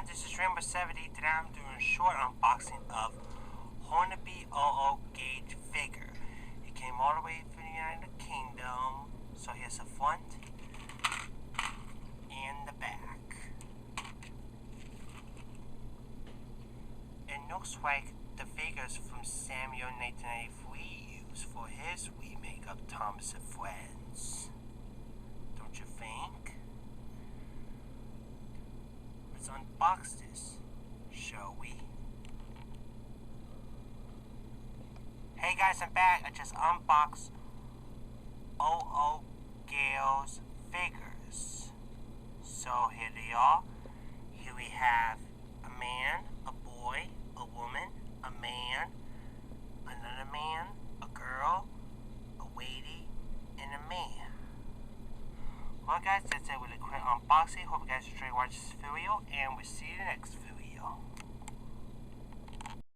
this is Rainbow 70. Today I'm doing a short unboxing of Hornby 00 gauge figure. It came all the way from the United Kingdom. So here's the front and the back. It looks like the figures from Samuel 1993 used for his remake of Thomas and Friends. Don't you think? Let's unbox this, shall we? Hey guys, I'm back. I just unboxed 00 Gale's figures. So here they are. Here we have a man, a boy, a woman, a man, another man, a girl, a lady, and a man. Well guys, that's it with a quick unboxing. Hope you guys enjoy watching this video, and we'll see you in the next video.